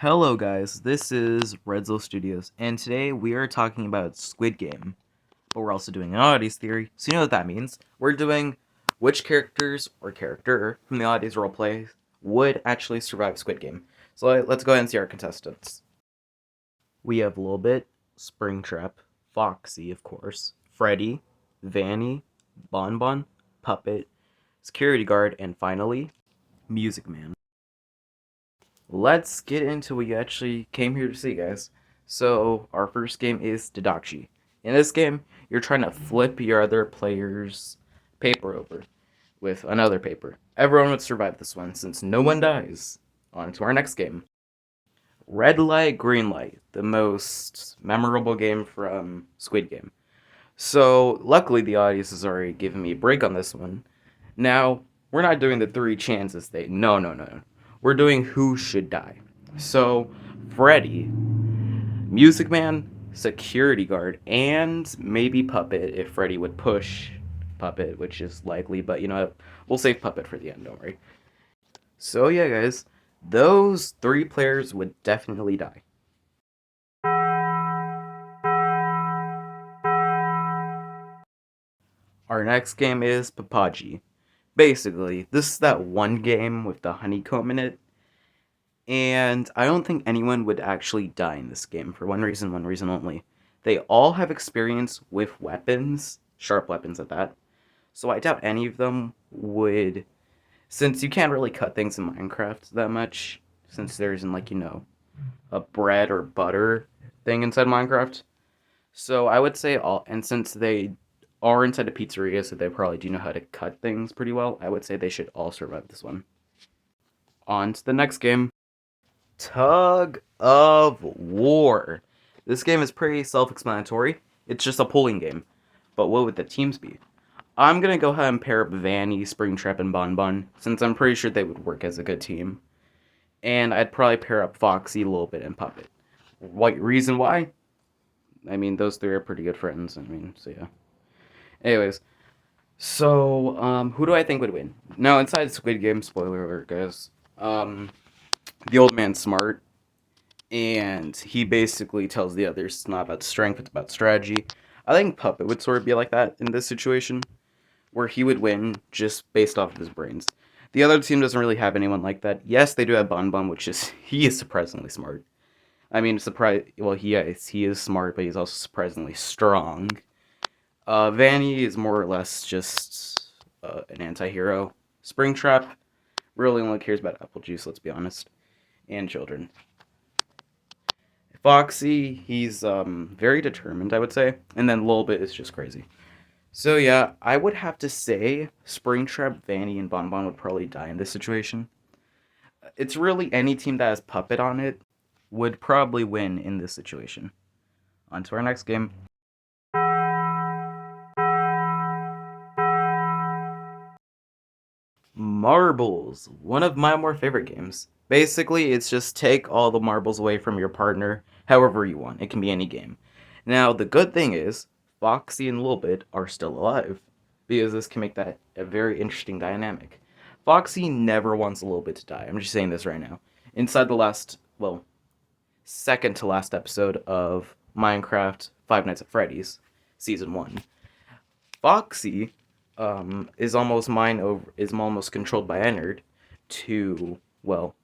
Hello guys, this is Redzone Studios, and today we are talking about Squid Game, but we're also doing an oddities theory, so you know what that means. We're doing which characters or character from the Oddities Roleplay would actually survive Squid Game. So let's go ahead and see our contestants. We have Lilbit, Springtrap, Foxy, of course, Freddy, Vanny, Bonbon, Puppet, Security Guard, and finally, Music Man. Let's get into what you actually came here to see, guys. So, our first game is Dedachi. In this game, you're trying to flip your other player's paper over with another paper. Everyone would survive this one since no one dies. On to our next game. Red Light, Green Light, the most memorable game from Squid Game. So, luckily, the audience has already given me a break on this one. Now, we're not doing the three chances thing. No. We're doing who should die. So, Freddy, Music Man, Security Guard, and maybe Puppet if Freddy would push Puppet, which is likely, but you know what? We'll save Puppet for the end, don't worry. So, yeah, guys, those three players would definitely die. Our next game is Papaji. Basically, this is that one game with the honeycomb in it, and I don't think anyone would actually die in this game for one reason only. They all have experience with weapons, sharp weapons at that, so I doubt any of them would, since you can't really cut things in Minecraft that much, since there isn't, like, a bread or butter thing inside Minecraft. So I would say all, and since they are inside a pizzeria, so they probably do know how to cut things pretty well, I would say they should all survive this one. On to the next game. Tug of War. This game is pretty self-explanatory. It's just a pulling game. But what would the teams be? I'm going to go ahead and pair up Vanny, Springtrap, and Bonbon, since I'm pretty sure they would work as a good team. And I'd probably pair up Foxy, Lilbit, and Puppet. Reason why? I mean, those three are pretty good friends. So yeah. Anyways, so who do I think would win? Now, inside Squid Game, spoiler alert, guys. The old man's smart, and he basically tells the others it's not about strength, it's about strategy. I think Puppet would sort of be like that in this situation, where he would win just based off of his brains. The other team doesn't really have anyone like that. Yes, they do have Bon, which is he is surprisingly smart. I mean, well, he is smart, but he's also surprisingly strong. Vanny is more or less just an anti-hero. Springtrap really only cares about apple juice, let's be honest, and children. Foxy, he's very determined, I would say, and then Lilbit is just crazy. So yeah, I would have to say Springtrap, Vanny, and Bonbon would probably die in this situation. It's really any team that has Puppet on it would probably win in this situation. On to our next game. Marbles, one of my more favorite games. Basically, it's just take all the marbles away from your partner however you want. It can be any game. Now, the good thing is, Foxy and Lilbit are still alive, because this can make that a very interesting dynamic. Foxy never wants Lilbit to die. I'm just saying this right now. Inside the last, well, second to last episode of Minecraft Five Nights at Freddy's, Season 1, Foxy is almost controlled by Ennard to, well,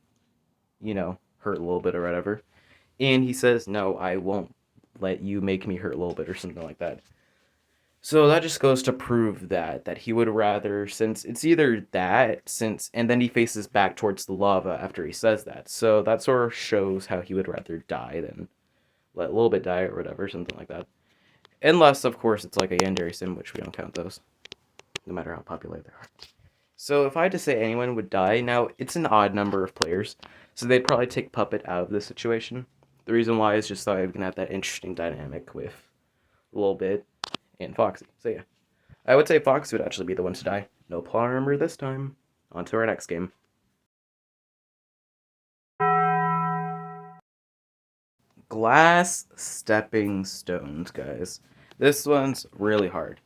hurt a little bit or whatever. And he says, "No, I won't let you make me hurt a little bit," or something like that. So that just goes to prove that he would rather, since it's either that, and then he faces back towards the lava after he says that. So that sort of shows how he would rather die than let a little bit die or whatever, something like that. Unless, of course, it's like a Yandere sim, which we don't count those, no matter how popular they are. So if I had to say anyone would die, now it's an odd number of players, so they'd probably take Puppet out of this situation. The reason why is just so I can have that interesting dynamic with Lilbit and Foxy. So yeah, I would say Foxy would actually be the one to die. No plot armor this time. On to our next game. Glass stepping stones, guys. This one's really hard.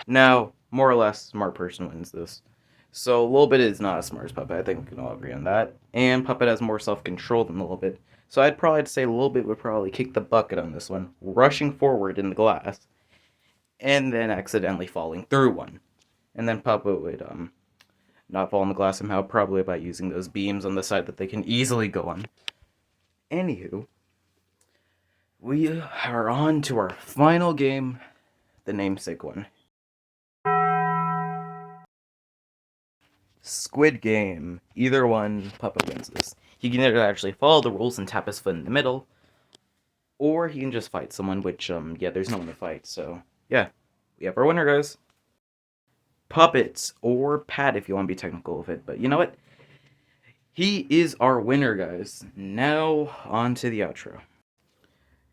Now, more or less, smart person wins this. So a little bit is not as smart as Puppet. I think we can all agree on that. And Puppet has more self-control than a little bit. So I'd probably say a little bit would probably kick the bucket on this one, rushing forward in the glass, and then accidentally falling through one. And then Puppet would not fall in the glass somehow, probably by using those beams on the side that they can easily go on. Anywho, we are on to our final game, the namesake one. Squid Game. Either one, Puppet wins this. He can either actually follow the rules and tap his foot in the middle, or he can just fight someone, which, yeah, there's no one to fight, so, yeah. We have our winner, guys. Puppets, or Pat if you want to be technical with it, but you know what? He is our winner, guys. Now, on to the outro.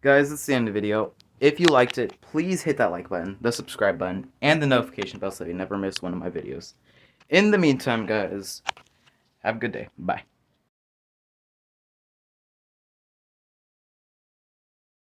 Guys, that's the end of the video. If you liked it, please hit that like button, the subscribe button, and the notification bell so you never miss one of my videos. In the meantime, guys, have a good day. Bye.